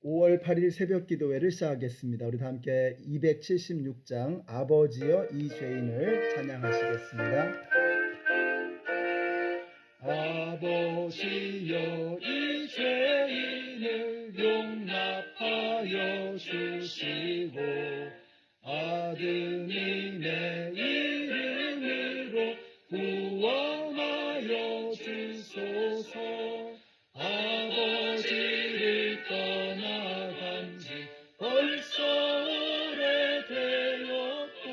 5월 8일 새벽 기도회를 시작하겠습니다. 우리 다 함께 276장 아버지여 이 죄인을 찬양하시겠습니다. 아버지여 이 죄인을 용납하여 주시고 아드님의 이름으로 구원하여 주소서. 아버지를 떠나간 지 벌써 오래되었고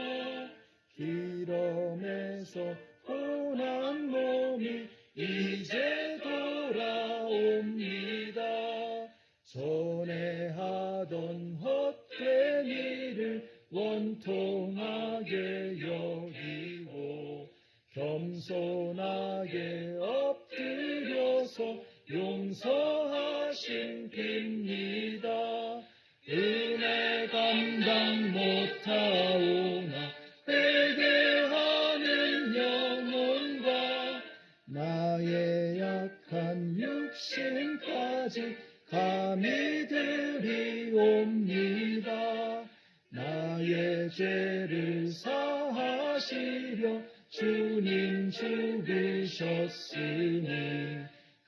기름에서 고난 몸이 이제 돌아옵니다. 전에 하던 헛된 일을 원통하게 여기고 겸손하게 엎드려서 용서하신 빕니다. 은혜 감당 못하오나 회개하는 영혼과 나의 약한 육신까지 감히 드리옵니다. 나의 죄를 사하시려 주님 죽으셨으니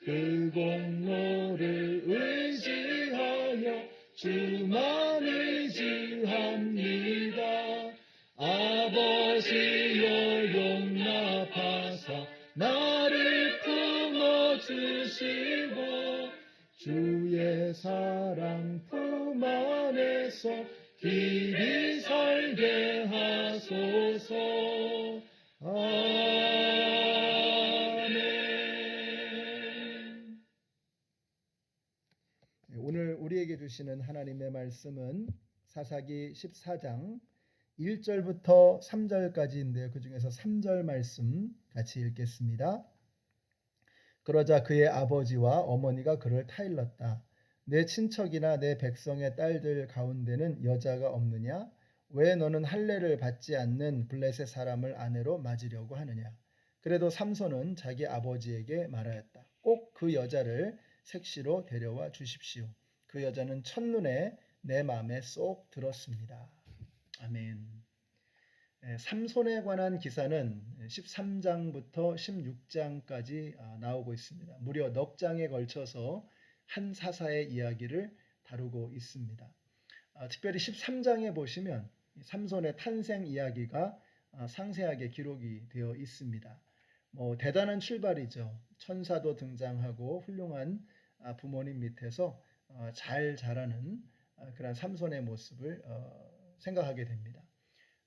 그 공로를 의지하여 주만 의지합니다. 아버지여 용납하사 나를 품어주시고 주의 사랑 품 안에서 길이 살게 하소서. 아멘. 오늘 우리에게 주시는 하나님의 말씀은 사사기 14장 1절부터 3절까지인데요. 그 중에서 3절 말씀 같이 읽겠습니다. 그러자 그의 아버지와 어머니가 그를 타일렀다. 내 친척이나 내 백성의 딸들 가운데는 여자가 없느냐? 왜 너는 할례를 받지 않는 블레셋 사람을 아내로 맞으려고 하느냐? 그래도 삼손은 자기 아버지에게 말하였다. 꼭 그 여자를 색시로 데려와 주십시오. 그 여자는 첫눈에 내 마음에 쏙 들었습니다. 아멘. 삼손에 관한 기사는 13장부터 16장까지 나오고 있습니다. 무려 넉 장에 걸쳐서 한 사사의 이야기를 다루고 있습니다. 특별히 13장에 보시면 삼손의 탄생 이야기가 상세하게 기록이 되어 있습니다. 대단한 출발이죠. 천사도 등장하고 훌륭한 부모님 밑에서 잘 자라는 그런 삼손의 모습을 생각하게 됩니다.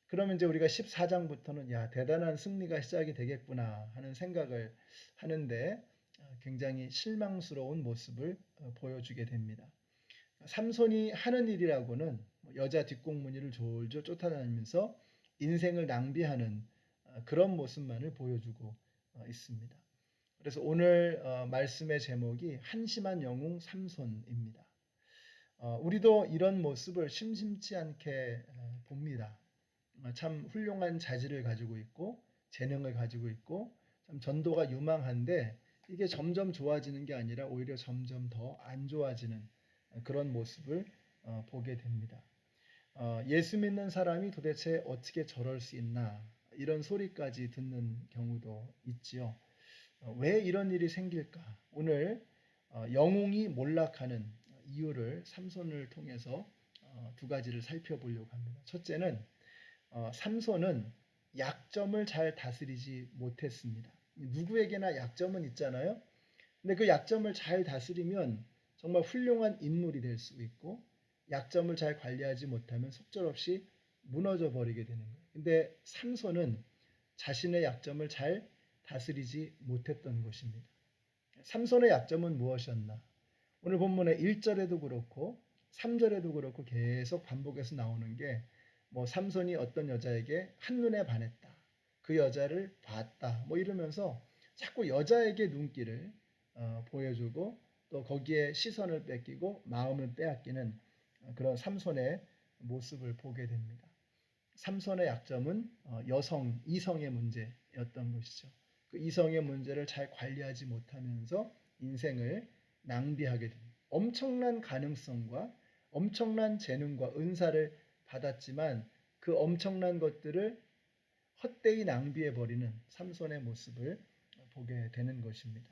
그러면 이제 우리가 14장부터는 야, 대단한 승리가 시작이 되겠구나 하는 생각을 하는데 굉장히 실망스러운 모습을 보여주게 됩니다. 삼손이 하는 일이라고는 여자 뒷공무니를 졸졸 쫓아다니면서 인생을 낭비하는 그런 모습만을 보여주고 있습니다. 그래서 오늘 말씀의 제목이 한심한 영웅 삼손입니다. 우리도 이런 모습을 심심치 않게 봅니다. 참 훌륭한 자질을 가지고 있고 재능을 가지고 있고 참 전도가 유망한데 이게 점점 좋아지는 게 아니라 오히려 점점 더 안 좋아지는 그런 모습을 보게 됩니다. 예수 믿는 사람이 도대체 어떻게 저럴 수 있나 이런 소리까지 듣는 경우도 있지요. 왜 이런 일이 생길까? 오늘 영웅이 몰락하는 이유를 삼손을 통해서 두 가지를 살펴보려고 합니다. 첫째는 삼손은 약점을 잘 다스리지 못했습니다. 누구에게나 약점은 있잖아요. 근데 그 약점을 잘 다스리면 정말 훌륭한 인물이 될 수 있고 약점을 잘 관리하지 못하면 속절없이 무너져 버리게 되는 거예요. 근데 삼손은 자신의 약점을 잘 다스리지 못했던 것입니다. 삼손의 약점은 무엇이었나? 오늘 본문의 1절에도 그렇고 3절에도 그렇고 계속 반복해서 나오는 게 삼손이 어떤 여자에게 한눈에 반했다. 그 여자를 봤다. 이러면서 자꾸 여자에게 눈길을 보여주고 또 거기에 시선을 뺏기고 마음을 빼앗기는 그런 삼손의 모습을 보게 됩니다. 삼손의 약점은 이성의 문제였던 것이죠. 그 이성의 문제를 잘 관리하지 못하면서 인생을 낭비하게 됩니다. 엄청난 가능성과 엄청난 재능과 은사를 받았지만 그 엄청난 것들을 헛되이 낭비해 버리는 삼손의 모습을 보게 되는 것입니다.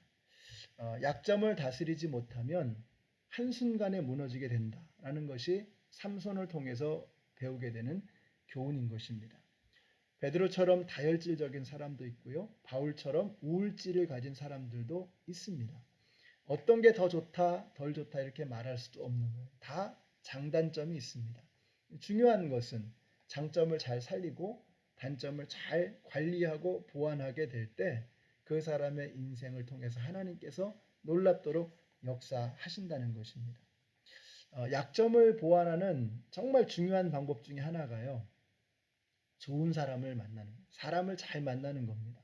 약점을 다스리지 못하면 한순간에 무너지게 된다라는 것이 삼손을 통해서 배우게 되는 교훈인 것입니다. 베드로처럼 다혈질적인 사람도 있고요. 바울처럼 우울질을 가진 사람들도 있습니다. 어떤 게 더 좋다, 덜 좋다 이렇게 말할 수도 없는 거예요. 다 장단점이 있습니다. 중요한 것은 장점을 잘 살리고 단점을 잘 관리하고 보완하게 될 때 그 사람의 인생을 통해서 하나님께서 놀랍도록 역사하신다는 것입니다. 약점을 보완하는 정말 중요한 방법 중에 하나가요. 좋은 사람을 만나는, 사람을 잘 만나는 겁니다.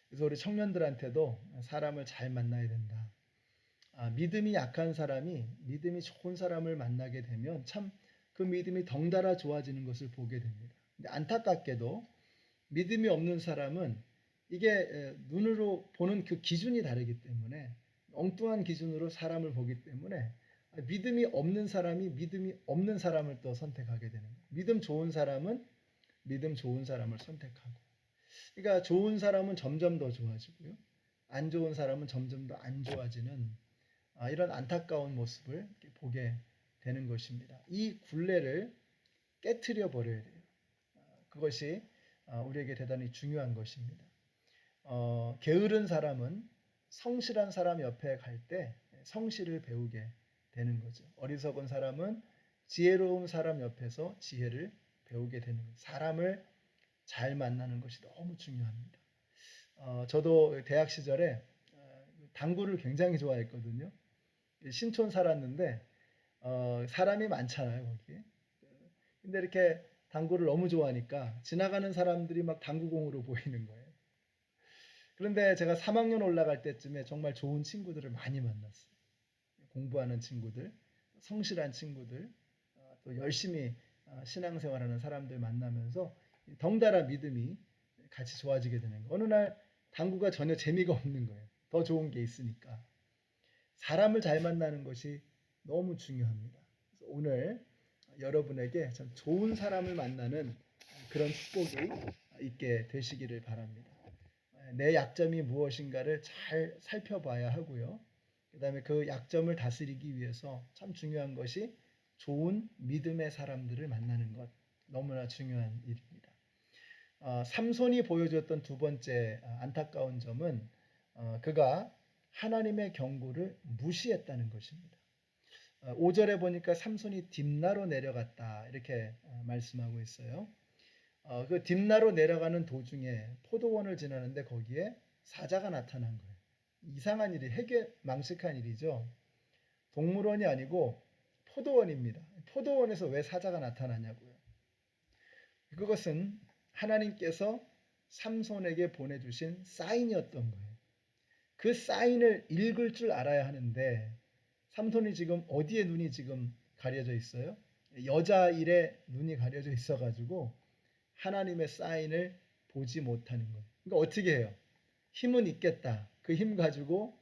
그래서 우리 청년들한테도 사람을 잘 만나야 된다. 믿음이 약한 사람이 믿음이 좋은 사람을 만나게 되면 참 그 믿음이 덩달아 좋아지는 것을 보게 됩니다. 근데 안타깝게도 믿음이 없는 사람은 이게 눈으로 보는 그 기준이 다르기 때문에 엉뚱한 기준으로 사람을 보기 때문에 믿음이 없는 사람이 믿음이 없는 사람을 또 선택하게 되는 거예요. 믿음 좋은 사람은 믿음 좋은 사람을 선택하고, 그러니까 좋은 사람은 점점 더 좋아지고요. 안 좋은 사람은 점점 더 안 좋아지는 이런 안타까운 모습을 보게 되는 것입니다. 이 굴레를 깨트려 버려야 돼요. 그것이 우리에게 대단히 중요한 것입니다. 게으른 사람은 성실한 사람 옆에 갈 때 성실을 배우게 되는 거죠. 어리석은 사람은 지혜로운 사람 옆에서 지혜를 배우게 되는 거예요. 사람을 잘 만나는 것이 너무 중요합니다. 저도 대학 시절에 당구를 굉장히 좋아했거든요. 신촌 살았는데 사람이 많잖아요, 거기에. 근데 이렇게 당구를 너무 좋아하니까 지나가는 사람들이 막 당구공으로 보이는 거예요. 그런데 제가 3학년 올라갈 때쯤에 정말 좋은 친구들을 많이 만났어요. 공부하는 친구들, 성실한 친구들, 또 열심히 신앙생활하는 사람들 만나면서 덩달아 믿음이 같이 좋아지게 되는 거예요. 어느 날 당구가 전혀 재미가 없는 거예요. 더 좋은 게 있으니까. 사람을 잘 만나는 것이 너무 중요합니다. 그래서 오늘 여러분에게 참 좋은 사람을 만나는 그런 축복이 있게 되시기를 바랍니다. 내 약점이 무엇인가를 잘 살펴봐야 하고요. 그 다음에 그 약점을 다스리기 위해서 참 중요한 것이 좋은 믿음의 사람들을 만나는 것. 너무나 중요한 일입니다. 삼손이 보여줬던 두 번째 안타까운 점은 그가 하나님의 경고를 무시했다는 것입니다. 5절에 보니까 삼손이 딥나로 내려갔다 이렇게 말씀하고 있어요. 그 딥나로 내려가는 도중에 포도원을 지나는데 거기에 사자가 나타난 거예요. 이상한 일이, 해괴망측한 일이죠. 동물원이 아니고 포도원입니다. 포도원에서 왜 사자가 나타나냐고요. 그것은 하나님께서 삼손에게 보내주신 사인이었던 거예요. 그 사인을 읽을 줄 알아야 하는데 삼손이 지금 어디에 눈이 지금 가려져 있어요? 여자일에 눈이 가려져 있어가지고 하나님의 사인을 보지 못하는 거예요. 그러니까 어떻게 해요? 힘은 있겠다. 그 힘 가지고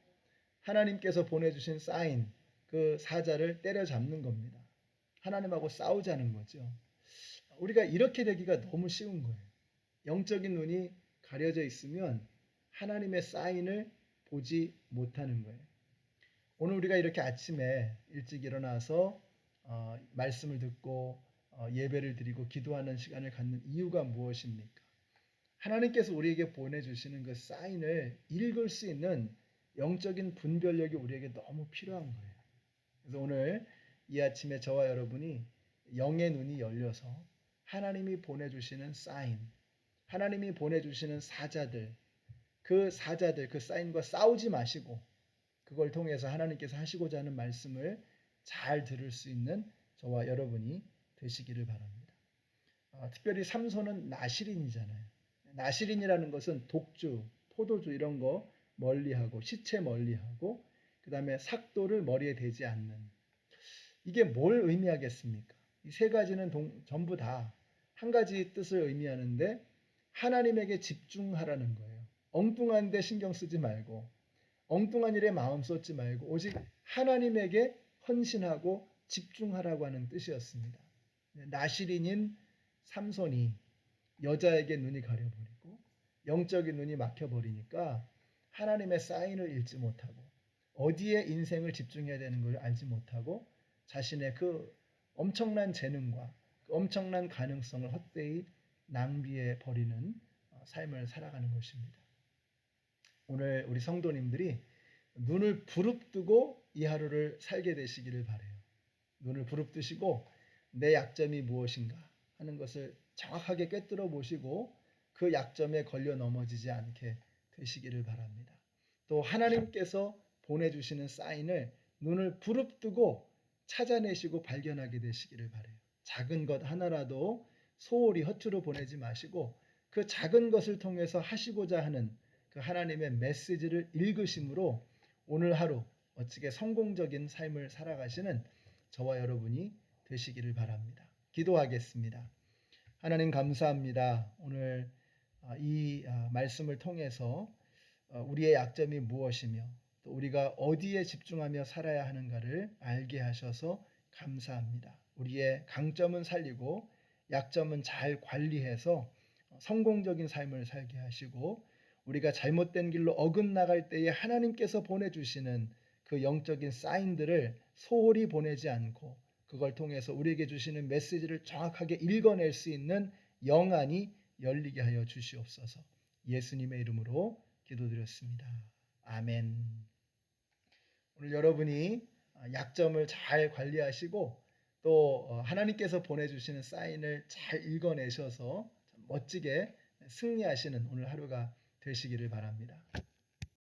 하나님께서 보내주신 사인, 그 사자를 때려잡는 겁니다. 하나님하고 싸우자는 거죠. 우리가 이렇게 되기가 너무 쉬운 거예요. 영적인 눈이 가려져 있으면 하나님의 사인을 보지 못하는 거예요. 오늘 우리가 이렇게 아침에 일찍 일어나서 말씀을 듣고 예배를 드리고 기도하는 시간을 갖는 이유가 무엇입니까? 하나님께서 우리에게 보내주시는 그 사인을 읽을 수 있는 영적인 분별력이 우리에게 너무 필요한 거예요. 그래서 오늘 이 아침에 저와 여러분이 영의 눈이 열려서 하나님이 보내주시는 사인, 하나님이 보내주시는 사자들, 그 사인과 싸우지 마시고 그걸 통해서 하나님께서 하시고자 하는 말씀을 잘 들을 수 있는 저와 여러분이 되시기를 바랍니다. 특별히 삼손은 나실인이잖아요. 나실인이라는 것은 독주, 포도주 이런 거 멀리하고 시체 멀리하고 그 다음에 삭도를 머리에 대지 않는, 이게 뭘 의미하겠습니까? 이 세 가지는 전부 다 한 가지 뜻을 의미하는데 하나님에게 집중하라는 거예요. 엉뚱한 데 신경 쓰지 말고 엉뚱한 일에 마음 쏟지 말고 오직 하나님에게 헌신하고 집중하라고 하는 뜻이었습니다. 나실인인 삼손이 여자에게 눈이 가려버리고 영적인 눈이 막혀버리니까 하나님의 사인을 읽지 못하고 어디에 인생을 집중해야 되는 걸 알지 못하고 자신의 그 엄청난 재능과 그 엄청난 가능성을 헛되이 낭비해 버리는 삶을 살아가는 것입니다. 오늘 우리 성도님들이 눈을 부릅뜨고 이 하루를 살게 되시기를 바라요. 눈을 부릅뜨시고 내 약점이 무엇인가 하는 것을 정확하게 꿰뚫어 보시고 그 약점에 걸려 넘어지지 않게 되시기를 바랍니다. 또 하나님께서 보내주시는 사인을 눈을 부릅뜨고 찾아내시고 발견하게 되시기를 바라요. 작은 것 하나라도 소홀히 허투루 보내지 마시고 그 작은 것을 통해서 하시고자 하는 그 하나님의 메시지를 읽으심으로 오늘 하루 멋지게 성공적인 삶을 살아가시는 저와 여러분이 되시기를 바랍니다. 기도하겠습니다. 하나님 감사합니다. 오늘 이 말씀을 통해서 우리의 약점이 무엇이며 또 우리가 어디에 집중하며 살아야 하는가를 알게 하셔서 감사합니다. 우리의 강점은 살리고 약점은 잘 관리해서 성공적인 삶을 살게 하시고 우리가 잘못된 길로 어긋나갈 때에 하나님께서 보내주시는 그 영적인 사인들을 소홀히 보내지 않고 그걸 통해서 우리에게 주시는 메시지를 정확하게 읽어낼 수 있는 영안이 열리게 하여 주시옵소서. 예수님의 이름으로 기도드렸습니다. 아멘. 오늘 여러분이 약점을 잘 관리하시고 또 하나님께서 보내주시는 사인을 잘 읽어내셔서 멋지게 승리하시는 오늘 하루가 되시기를 바랍니다.